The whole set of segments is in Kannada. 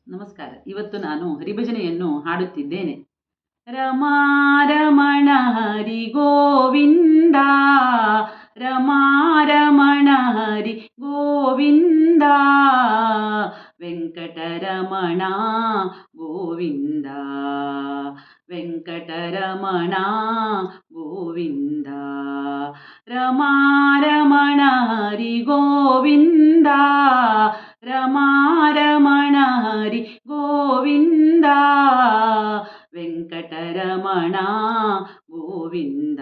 ನಮಸ್ಕಾರ. ಇವತ್ತು ನಾನು ಹರಿಭಜನೆಯನ್ನು ಹಾಡುತ್ತಿದ್ದೇನೆ. ರಮಾ ರಮಣ ಹರಿ ಗೋವಿಂದ, ರಮಾ ರಮಣ ಹರಿ ಗೋವಿಂದ, ವೆಂಕಟರಮಣ ಗೋವಿಂದ, ವೆಂಕಟರಮಣ ಗೋವಿಂದ, ರಮಾ ರಮಣ ಹರಿ ಗೋವಿಂದ, ರಮಾ ರಮಣ ಹರಿ ಗೋವಿಂದ, ವೆಂಕಟರಮಣ ಗೋವಿಂದ,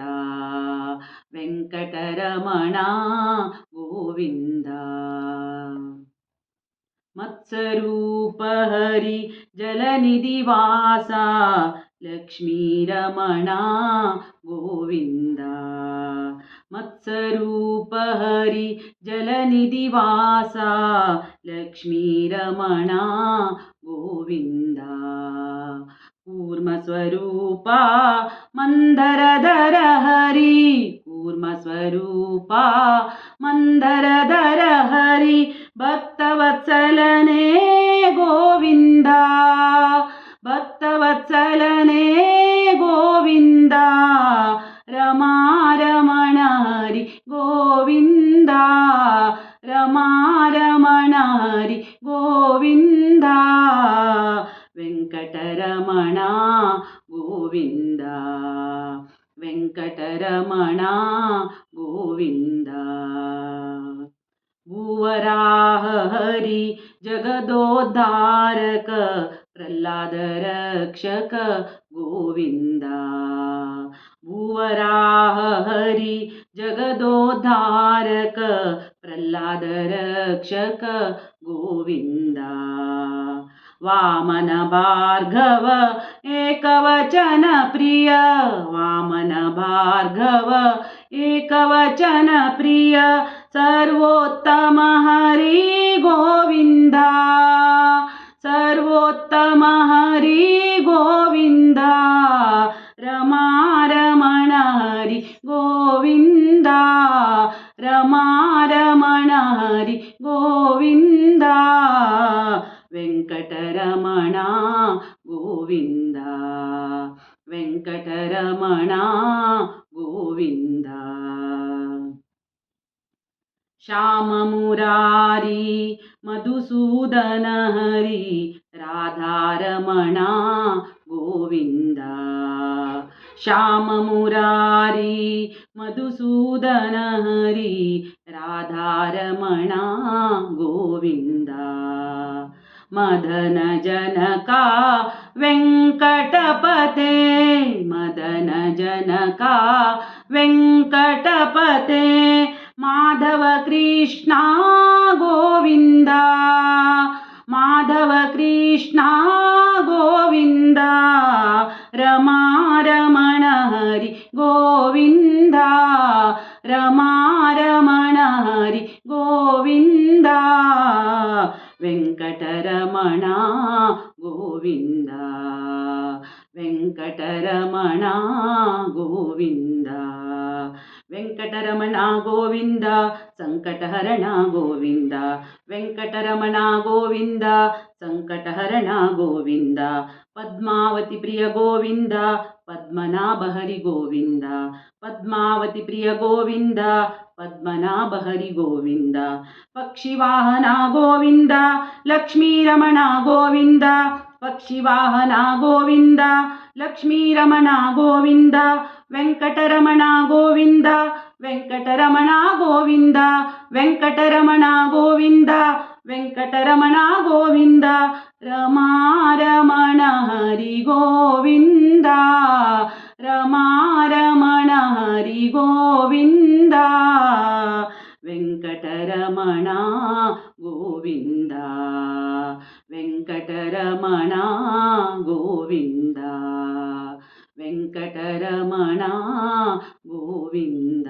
ವೆಂಕಟರಮಣ ಗೋವಿಂದ. ಮತ್ಸರೂಪ ಹರಿ ಜಲನಿಧಿ ವಾಸ, ಲಕ್ಷ್ಮೀರಮಣ ಗೋವಿಂದ, ಮತ್ಸರೂಪ ಹರಿ ಜಲನಿಧಿ ವಾಸ, ಲಕ್ಷ್ಮೀರಮಣ ಗೋವಿಂದ, ಕೂರ್ಮ ಸ್ವರೂಪ ಮಂದರಧರ ಹರಿ, ಕೂರ್ಮ ಸ್ವರೂಪ ಮಂದರಧರ ಹರಿ, ಭಕ್ತವತ್ಸಲನೇ ಗೋವಿಂದ, ಭಕ್ತವತ್ಸಲನೇ ಗೋವಿಂದ, ರಮಾ ರಮಣ ಹರಿ ಗೋವಿಂದ, ರಮಾ ರಮಣ ಹರಿ ಗೋವಿಂದ, ವೆಂಕಟರಮಣ ಗೋವಿಂದ, ವೆಂಕಟರಮಣ ಗೋವಿಂದ. ಭೂವರಾಹ ಹರಿ ಜಗದೋದ್ಧಾರಕ, ಪ್ರಹ್ಲಾದ ರಕ್ಷಕ ಗೋವಿಂದ, ಭೂವರಾಹ ಹರಿ ಜಗದೋದ್ಧಾರಕ, ಪ್ರಹ್ಲಾದ ರಕ್ಷಕ ಗೋವಿಂದ, ವಾಮನ ಭಾರ್ಗವ ಏಕವಚನ ಪ್ರಿಯ, ವಾಮನ ಭಾರ್ಗವ ಏಕವಚನ ಪ್ರಿಯ, ಸರ್ವೋತ್ತಮ ಹರಿ ಗೋವಿಂದ, ಸರ್ವೋತ್ತಮ ಹರಿ ಗೋವಿಂದ, ರಮಾ ರಮಣ ಹರಿ ಗೋವಿಂದ, ರಮಾ ರಮಣ ಹರಿ ಗೋವಿಂದ, ವೆಂಕಟರಮಣ ಗೋವಿಂದ, ವೆಂಕಟರಮಣ ಗೋವಿಂದ. ಶ್ಯಾಮ ಮುರಾರಿ ಮಧುಸೂದನ ಹರಿ, ರಾಧಾರಮಣ ಗೋವಿಂದ, ಶ್ಯಾಮ ಮುರಾರಿ ಮಧುಸೂದನ ಹರಿ, ರಾಧಾರಮಣ ಗೋವಿಂದ, ಮದನ ಜನಕ ವೆಂಕಟಪತೆ, ಮದನ ಜನಕ ವೆಂಕಟಪತೆ, ಮಾಧವ ಕೃಷ್ಣ ಗೋವಿಂದ, ಮಾಧವ ಕೃಷ್ಣ ಗೋವಿಂದ, ರಮಾ ರಮಣ ಹರಿ ಗೋವಿಂದ, ರಮಾ ರಮಣ ಹರಿ ಗೋವಿಂದ, ವೆಂಕಟರಮಣ ಗೋವಿಂದ, ವೆಂಕಟರಮಣ ಗೋವಿಂದ, ವೆಂಕಟರಮಣ ಗೋವಿಂದ, ಸಂಕಟಹರಣ ಗೋವಿಂದ, ವೆಂಕಟರಮಣ ಗೋವಿಂದ, ಸಂಕಟಹರಣ ಗೋವಿಂದ, ಪದ್ಮಾವತಿ ಪ್ರಿಯ ಗೋವಿಂದ, ಪದ್ಮನಾಭ ಹರಿ ಗೋವಿಂದ, ಪದ್ಮಾವತಿ ಪ್ರಿಯ ಗೋವಿಂದ, ಪದ್ಮನಾಭ ಹರಿ ಗೋವಿಂದ, ಪಕ್ಷಿವಾಹನ ಗೋವಿಂದ, ಲಕ್ಷ್ಮೀರಮಣ ಗೋವಿಂದ, ಪಕ್ಷಿವಾಹನ ಗೋವಿಂದ, ಲಕ್ಷ್ಮೀರಮಣ ಗೋವಿಂದ, ವೆಂಕಟರಮಣ ಗೋವಿಂದ, ವೆಂಕಟರಮಣ ಗೋವಿಂದ, ವೆಂಕಟರಮಣ ಗೋವಿಂದ, ವೆಂಕಟರಮಣ ಗೋವಿಂದ, ರಮಾ ರಮಣ ಹರಿ ಗೋವಿಂದ, ರಮಾ ರಮಣ ಹರಿ ಗೋವಿಂದ, ವೆಂಕಟರಮಣ ಗೋವಿಂದ, ವೆಂಕಟರಮಣ ಗೋವಿಂದ, ವೆಂಕಟರಮಣ ಗೋವಿಂದ.